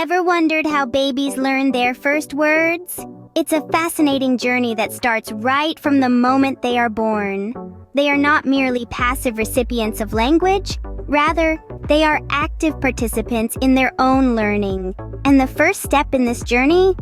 Ever wondered how babies learn their first words? It's a fascinating journey that starts right from the moment they are born. They are not merely passive recipients of language, rather, they are active participants in their own learning. And the first step in this journey?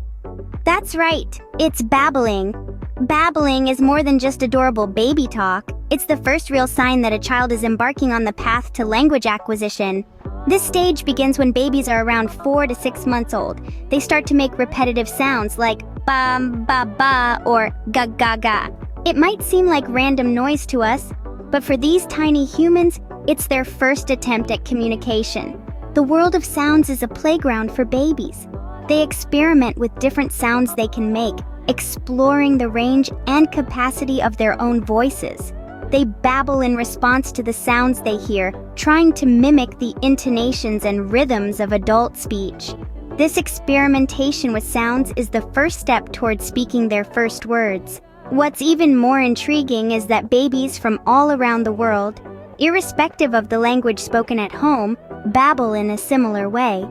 That's right, it's babbling. Babbling is more than just adorable baby talk. It's the first real sign that a child is embarking on the path to language acquisition. This stage begins when babies are around 4 to 6 months old. They start to make repetitive sounds like ba, ba, ba, or ga, ga, ga. It might seem like random noise to us, but for these tiny humans, it's their first attempt at communication. The world of sounds is a playground for babies. They experiment with different sounds they can make, exploring the range and capacity of their own voices. They babble in response to the sounds they hear, trying to mimic the intonations and rhythms of adult speech. This experimentation with sounds is the first step towards speaking their first words. What's even more intriguing is that babies from all around the world, irrespective of the language spoken at home, babble in a similar way.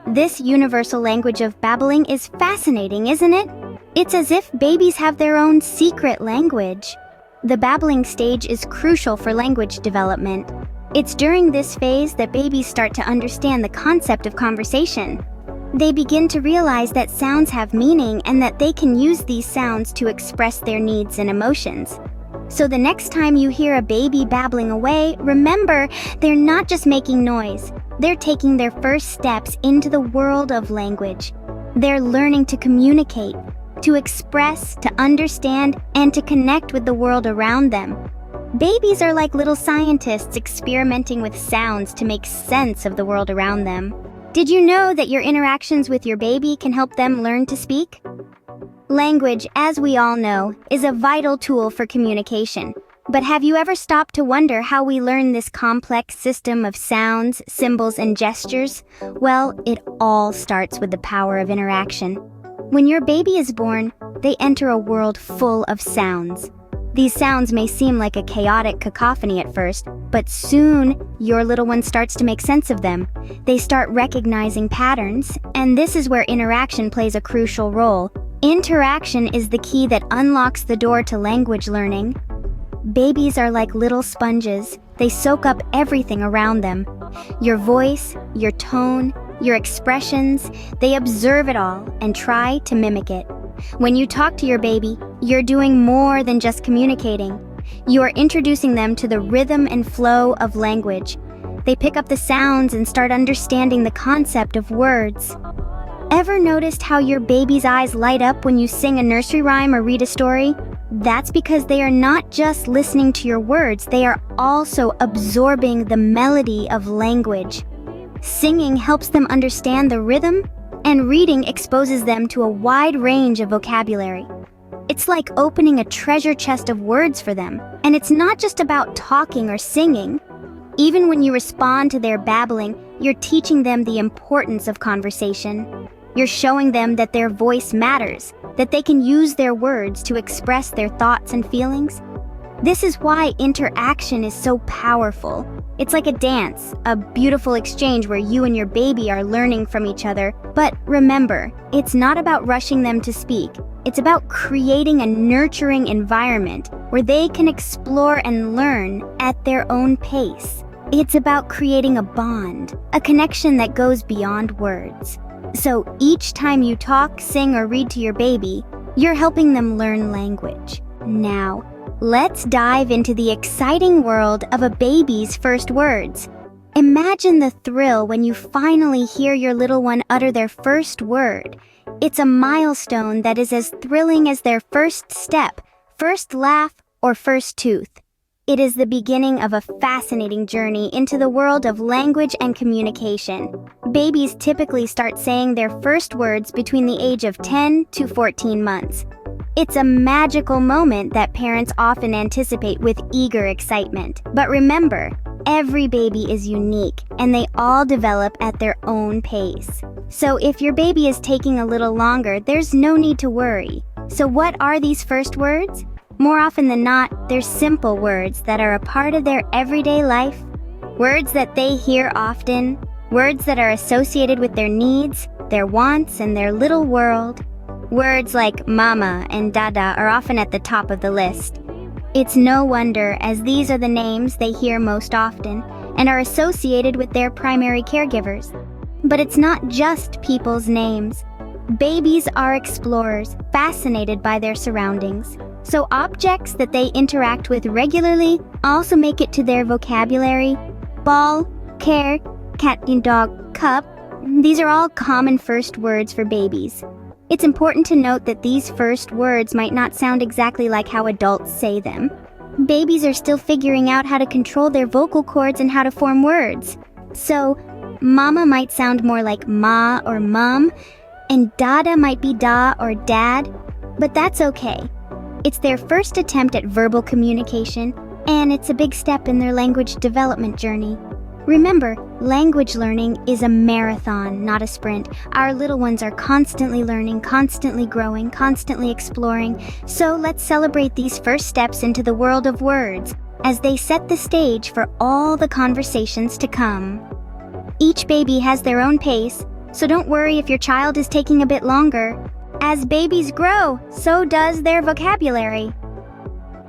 This universal language of babbling is fascinating, isn't it? It's as if babies have their own secret language. The babbling stage is crucial for language development. It's during this phase that babies start to understand the concept of conversation. They begin to realize that sounds have meaning and that they can use these sounds to express their needs and emotions. So the next time you hear a baby babbling away, remember, they're not just making noise. They're taking their first steps into the world of language. They're learning to communicate, to express, to understand, and to connect with the world around them. Babies are like little scientists experimenting with sounds to make sense of the world around them. Did you know that your interactions with your baby can help them learn to speak? Language, as we all know, is a vital tool for communication. But have you ever stopped to wonder how we learn this complex system of sounds, symbols, and gestures? Well, it all starts with the power of interaction. When your baby is born, they enter a world full of sounds. These sounds may seem like a chaotic cacophony at first, but soon your little one starts to make sense of them. They start recognizing patterns, and this is where interaction plays a crucial role. Interaction is the key that unlocks the door to language learning. Babies are like little sponges. They soak up everything around them. Your voice, your tone, your expressions, they observe it all and try to mimic it. When you talk to your baby, you're doing more than just communicating. You are introducing them to the rhythm and flow of language. They pick up the sounds and start understanding the concept of words. Ever noticed how your baby's eyes light up when you sing a nursery rhyme or read a story? That's because they are not just listening to your words, they are also absorbing the melody of language. Singing helps them understand the rhythm, and reading exposes them to a wide range of vocabulary. It's like opening a treasure chest of words for them, and it's not just about talking or singing. Even when you respond to their babbling, you're teaching them the importance of conversation. You're showing them that their voice matters, that they can use their words to express their thoughts and feelings. This is why interaction is so powerful. It's like a dance, a beautiful exchange where you and your baby are learning from each other. But remember, it's not about rushing them to speak. It's about creating a nurturing environment where they can explore and learn at their own pace. It's about creating a bond, a connection that goes beyond words. So each time you talk, sing, or read to your baby, you're helping them learn language. Now, let's dive into the exciting world of a baby's first words. Imagine the thrill when you finally hear your little one utter their first word. It's a milestone that is as thrilling as their first step, first laugh, or first tooth. It is the beginning of a fascinating journey into the world of language and communication. Babies typically start saying their first words between the age of 10 to 14 months. It's a magical moment that parents often anticipate with eager excitement. But remember, every baby is unique, and they all develop at their own pace. So if your baby is taking a little longer, there's no need to worry. So what are these first words? More often than not, they're simple words that are a part of their everyday life, words that they hear often, words that are associated with their needs, their wants, and their little world. Words like mama and dada are often at the top of the list. It's no wonder, as these are the names they hear most often and are associated with their primary caregivers. But it's not just people's names. Babies are explorers, fascinated by their surroundings. So objects that they interact with regularly also make it to their vocabulary. Ball, care, cat and dog, cup. These are all common first words for babies. It's important to note that these first words might not sound exactly like how adults say them. Babies are still figuring out how to control their vocal cords and how to form words. So, mama might sound more like ma or mum, and dada might be da or dad, but that's okay. It's their first attempt at verbal communication, and it's a big step in their language development journey. Remember, language learning is a marathon, not a sprint. Our little ones are constantly learning, constantly growing, constantly exploring. So let's celebrate these first steps into the world of words as they set the stage for all the conversations to come. Each baby has their own pace, so don't worry if your child is taking a bit longer. As babies grow, so does their vocabulary.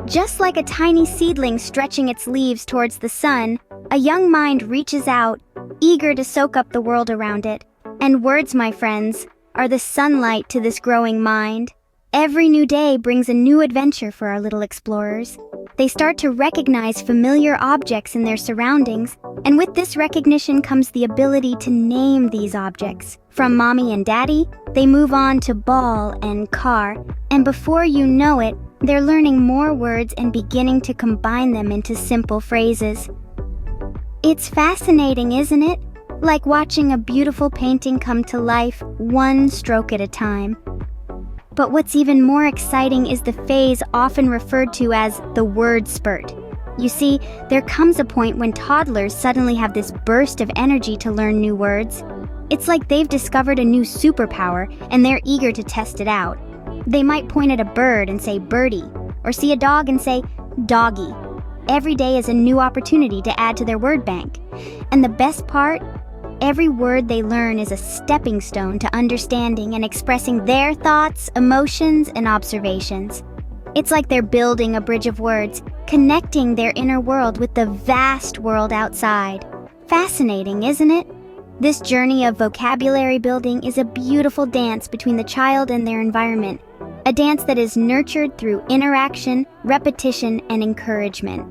Just like a tiny seedling stretching its leaves towards the sun, a young mind reaches out, eager to soak up the world around it. And words, my friends, are the sunlight to this growing mind. Every new day brings a new adventure for our little explorers. They start to recognize familiar objects in their surroundings, and with this recognition comes the ability to name these objects. From mommy and daddy, they move on to ball and car, and before you know it, they're learning more words and beginning to combine them into simple phrases. It's fascinating, isn't it? Like watching a beautiful painting come to life, one stroke at a time. But what's even more exciting is the phase often referred to as the word spurt. You see, there comes a point when toddlers suddenly have this burst of energy to learn new words. It's like they've discovered a new superpower and they're eager to test it out. They might point at a bird and say birdie, or see a dog and say doggy. Every day is a new opportunity to add to their word bank. And the best part? Every word they learn is a stepping stone to understanding and expressing their thoughts, emotions, and observations. It's like they're building a bridge of words, connecting their inner world with the vast world outside. Fascinating, isn't it? This journey of vocabulary building is a beautiful dance between the child and their environment, a dance that is nurtured through interaction, repetition, and encouragement.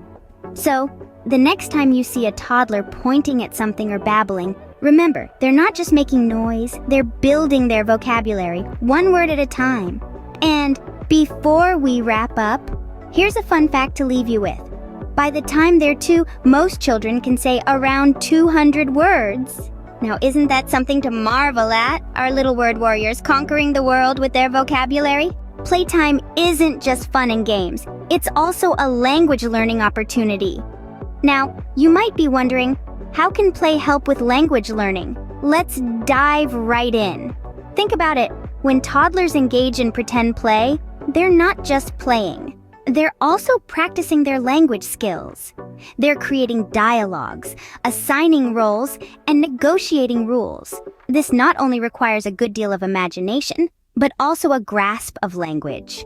So, the next time you see a toddler pointing at something or babbling, remember, they're not just making noise, they're building their vocabulary, one word at a time. And before we wrap up, here's a fun fact to leave you with. By the time they're 2, most children can say around 200 words. Now, isn't that something to marvel at? Our little word warriors conquering the world with their vocabulary? Playtime isn't just fun and games. It's also a language learning opportunity. Now, you might be wondering, how can play help with language learning? Let's dive right in. Think about it. When toddlers engage in pretend play, they're not just playing. They're also practicing their language skills. They're creating dialogues, assigning roles, and negotiating rules. This not only requires a good deal of imagination, but also a grasp of language.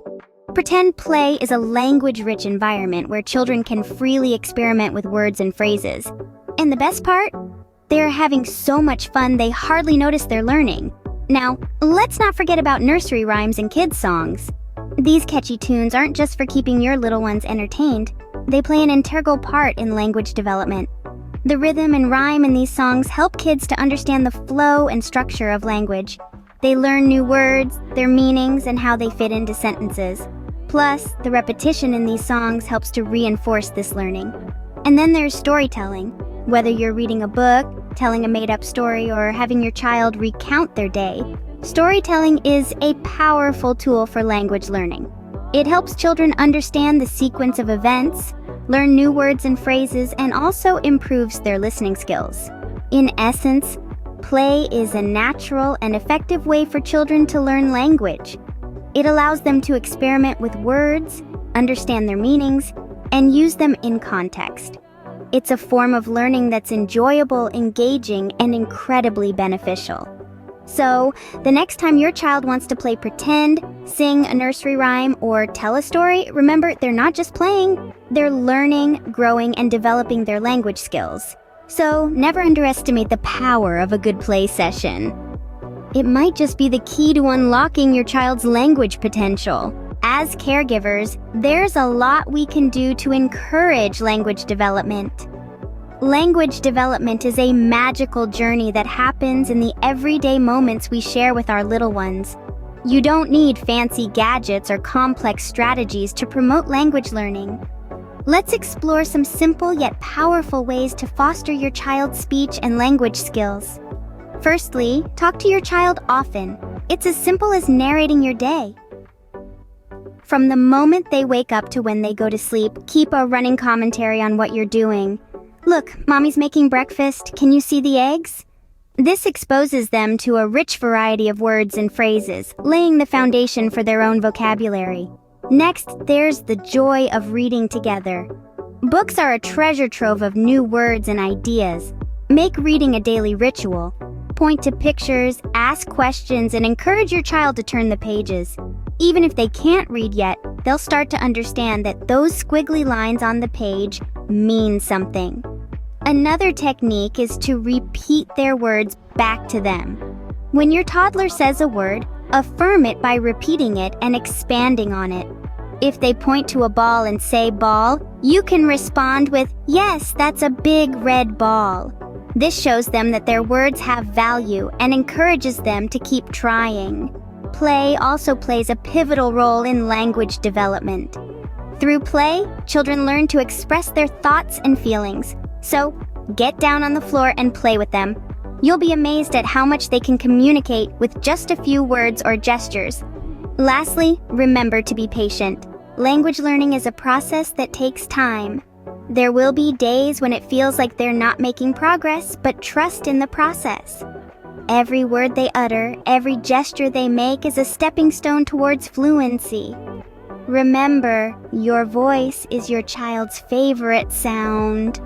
Pretend play is a language-rich environment where children can freely experiment with words and phrases. And the best part? They're having so much fun they hardly notice they're learning. Now, let's not forget about nursery rhymes and kids' songs. These catchy tunes aren't just for keeping your little ones entertained. They play an integral part in language development. The rhythm and rhyme in these songs help kids to understand the flow and structure of language. They learn new words, their meanings, and how they fit into sentences. Plus, the repetition in these songs helps to reinforce this learning. And then there's storytelling. Whether you're reading a book, telling a made-up story, or having your child recount their day, storytelling is a powerful tool for language learning. It helps children understand the sequence of events, learn new words and phrases, and also improves their listening skills. In essence, play is a natural and effective way for children to learn language. It allows them to experiment with words, understand their meanings, and use them in context. It's a form of learning that's enjoyable, engaging, and incredibly beneficial. So, the next time your child wants to play pretend, sing a nursery rhyme, or tell a story, remember they're not just playing, they're learning, growing, and developing their language skills. So, never underestimate the power of a good play session. It might just be the key to unlocking your child's language potential. As caregivers, there's a lot we can do to encourage language development. Language development is a magical journey that happens in the everyday moments we share with our little ones. You don't need fancy gadgets or complex strategies to promote language learning. Let's explore some simple yet powerful ways to foster your child's speech and language skills. Firstly, talk to your child often. It's as simple as narrating your day. From the moment they wake up to when they go to sleep, keep a running commentary on what you're doing. Look, Mommy's making breakfast. Can you see the eggs? This exposes them to a rich variety of words and phrases, laying the foundation for their own vocabulary. Next, there's the joy of reading together. Books are a treasure trove of new words and ideas. Make reading a daily ritual. Point to pictures, ask questions, and encourage your child to turn the pages. Even if they can't read yet, they'll start to understand that those squiggly lines on the page mean something. Another technique is to repeat their words back to them. When your toddler says a word, affirm it by repeating it and expanding on it. If they point to a ball and say ball, you can respond with, "Yes, that's a big red ball." This shows them that their words have value and encourages them to keep trying. Play also plays a pivotal role in language development. Through play, children learn to express their thoughts and feelings. So, get down on the floor and play with them. You'll be amazed at how much they can communicate with just a few words or gestures. Lastly, remember to be patient. Language learning is a process that takes time. There will be days when it feels like they're not making progress, but trust in the process. Every word they utter, every gesture they make is a stepping stone towards fluency. Remember, your voice is your child's favorite sound.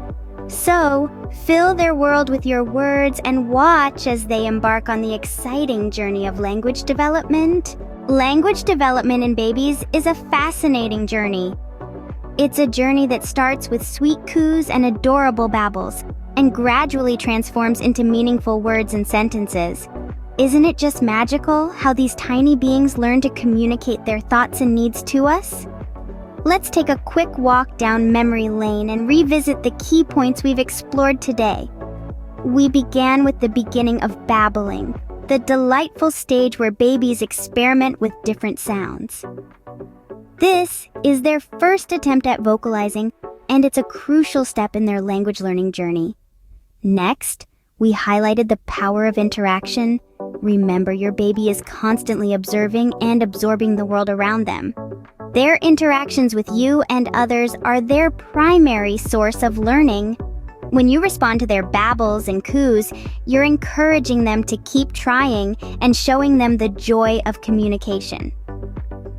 So, fill their world with your words and watch as they embark on the exciting journey of language development. Language development in babies is a fascinating journey. It's a journey that starts with sweet coos and adorable babbles, and gradually transforms into meaningful words and sentences. Isn't it just magical how these tiny beings learn to communicate their thoughts and needs to us? Let's take a quick walk down memory lane and revisit the key points we've explored today. We began with the beginning of babbling, the delightful stage where babies experiment with different sounds. This is their first attempt at vocalizing, and it's a crucial step in their language learning journey. Next, we highlighted the power of interaction. Remember, your baby is constantly observing and absorbing the world around them. Their interactions with you and others are their primary source of learning. When you respond to their babbles and coos, you're encouraging them to keep trying and showing them the joy of communication.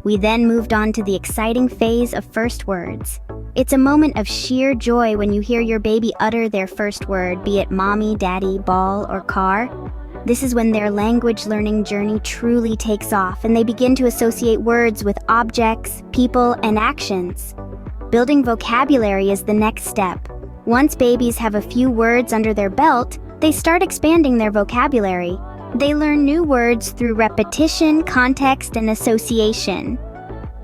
We then moved on to the exciting phase of first words. It's a moment of sheer joy when you hear your baby utter their first word, be it mommy, daddy, ball, or car. This is when their language learning journey truly takes off and they begin to associate words with objects, people, and actions. Building vocabulary is the next step. Once babies have a few words under their belt, they start expanding their vocabulary. They learn new words through repetition, context, and association.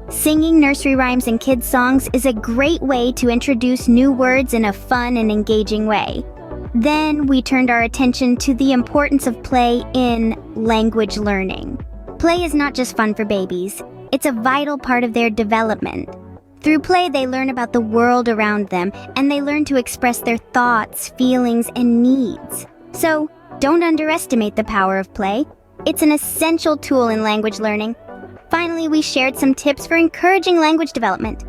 Singing nursery rhymes and kids' songs is a great way to introduce new words in a fun and engaging way. Then we turned our attention to the importance of play in language learning. Play is not just fun for babies, it's a vital part of their development. Through play, they learn about the world around them, and they learn to express their thoughts, feelings, and needs. So, don't underestimate the power of play. It's an essential tool in language learning. Finally, we shared some tips for encouraging language development.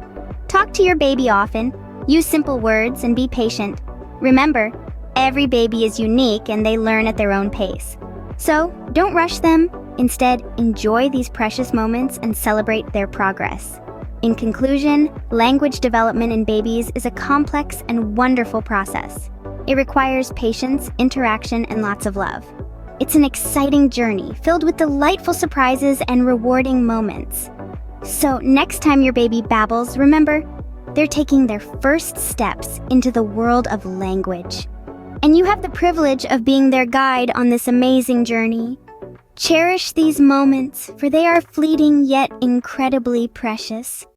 Talk to your baby often, use simple words, and be patient. Remember, every baby is unique and they learn at their own pace. So, don't rush them. Instead, enjoy these precious moments and celebrate their progress. In conclusion, language development in babies is a complex and wonderful process. It requires patience, interaction, and lots of love. It's an exciting journey filled with delightful surprises and rewarding moments. So next time your baby babbles, remember, they're taking their first steps into the world of language. And you have the privilege of being their guide on this amazing journey. Cherish these moments, for they are fleeting yet incredibly precious.